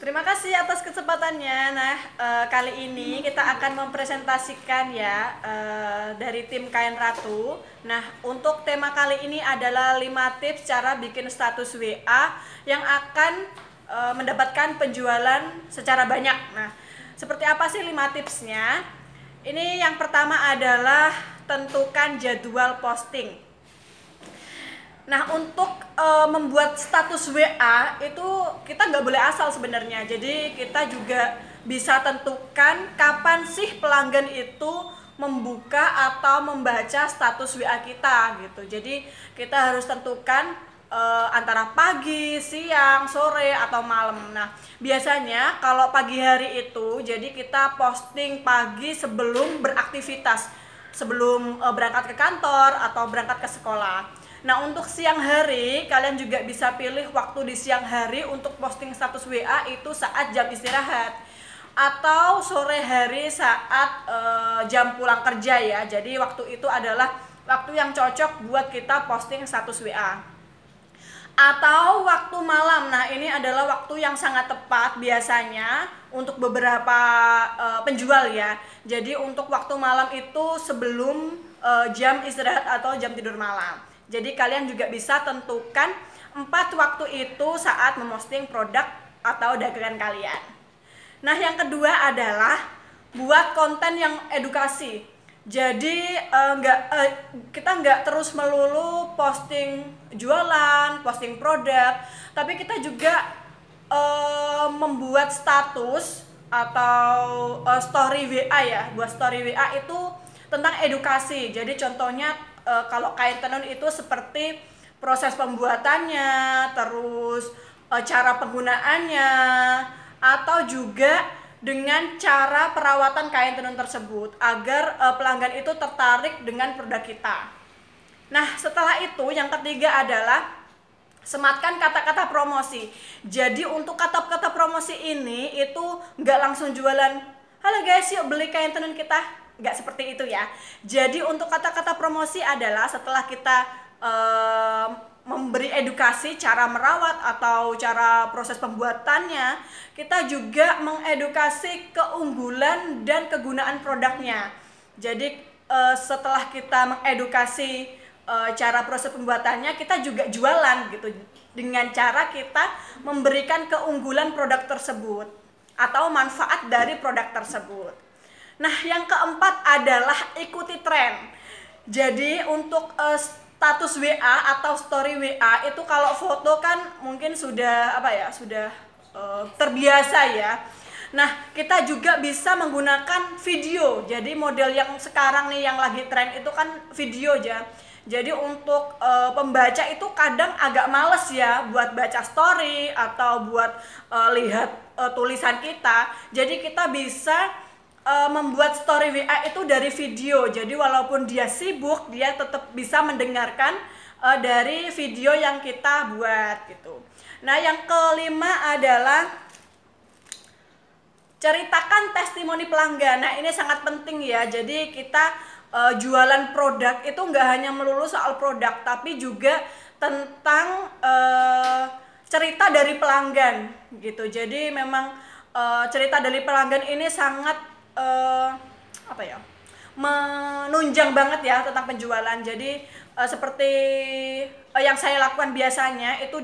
Terima kasih atas kesempatannya. Nah, kali ini kita akan mempresentasikan ya dari tim Kain Ratu. Nah, untuk tema kali ini adalah 5 tips cara bikin status WA yang akan mendapatkan penjualan secara banyak. Nah, seperti apa sih 5 tipsnya? Ini yang pertama adalah tentukan jadwal posting. Nah, untuk membuat status WA itu kita nggak boleh asal sebenarnya. Jadi kita juga bisa tentukan kapan sih pelanggan itu membuka atau membaca status WA kita gitu. Jadi kita harus tentukan antara pagi, siang, sore, atau malam. Nah, biasanya kalau pagi hari itu, jadi kita posting pagi sebelum beraktivitas, sebelum berangkat ke kantor atau berangkat ke sekolah. Nah, untuk siang hari, kalian juga bisa pilih waktu di siang hari untuk posting status WA itu saat jam istirahat. Atau sore hari saat jam pulang kerja ya. Jadi waktu itu adalah waktu yang cocok buat kita posting status WA. Atau waktu malam, nah ini adalah waktu yang sangat tepat biasanya untuk beberapa penjual ya. Jadi untuk waktu malam itu sebelum jam istirahat atau jam tidur malam. Jadi kalian juga bisa tentukan 4 waktu itu saat memposting produk atau dagangan kalian. Nah, yang kedua adalah buat konten yang edukasi. Jadi kita nggak terus melulu posting jualan, posting produk, tapi kita juga membuat status atau story WA ya. Buat story WA itu tentang edukasi. Jadi contohnya kalau kain tenun itu seperti proses pembuatannya, terus cara penggunaannya, atau juga dengan cara perawatan kain tenun tersebut agar pelanggan itu tertarik dengan produk kita. Nah, setelah itu yang ketiga adalah sematkan kata-kata promosi. Jadi untuk kata-kata promosi ini itu nggak langsung jualan, halo guys yuk beli kain tenun kita, nggak seperti itu ya. Jadi untuk kata-kata promosi adalah setelah kita memberi edukasi cara merawat atau cara proses pembuatannya, kita juga mengedukasi keunggulan dan kegunaan produknya. Jadi setelah kita mengedukasi cara proses pembuatannya, kita juga jualan gitu dengan cara kita memberikan keunggulan produk tersebut atau manfaat dari produk tersebut. Nah, yang keempat adalah ikuti tren. Jadi untuk status WA atau story WA itu kalau foto kan mungkin sudah sudah terbiasa ya. Nah, kita juga bisa menggunakan video. Jadi model yang sekarang nih yang lagi tren itu kan video aja. Jadi untuk pembaca itu kadang agak males ya buat baca story atau buat lihat tulisan kita. Jadi kita bisa membuat story WA itu dari video. Jadi walaupun dia sibuk, dia tetap bisa mendengarkan dari video yang kita buat gitu. Nah, yang kelima adalah ceritakan testimoni pelanggan. Nah, ini sangat penting ya. Jadi kita jualan produk itu nggak hanya melulu soal produk, tapi juga tentang cerita dari pelanggan gitu. Jadi memang cerita dari pelanggan ini sangat menunjang banget ya tentang penjualan. Jadi seperti yang saya lakukan biasanya itu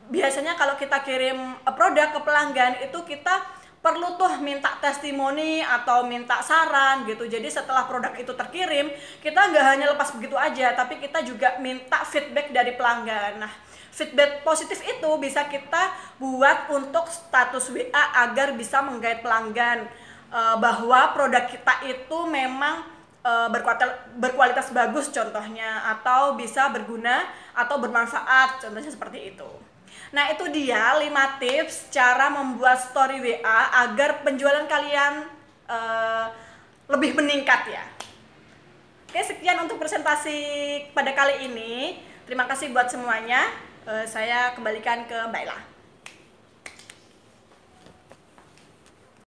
biasanya kalau kita kirim produk ke pelanggan itu kita perlu tuh minta testimoni atau minta saran gitu. Jadi setelah produk itu terkirim, kita nggak hanya lepas begitu aja, tapi kita juga minta feedback dari pelanggan. Nah, feedback positif itu bisa kita buat untuk status WA agar bisa menggait pelanggan bahwa produk kita itu memang berkualitas bagus contohnya, atau bisa berguna atau bermanfaat contohnya seperti itu. Nah, itu dia 5 tips cara membuat story WA agar penjualan kalian lebih meningkat ya. Oke, sekian untuk presentasi pada kali ini. Terima kasih buat semuanya. Saya kembalikan ke Mbak Ella.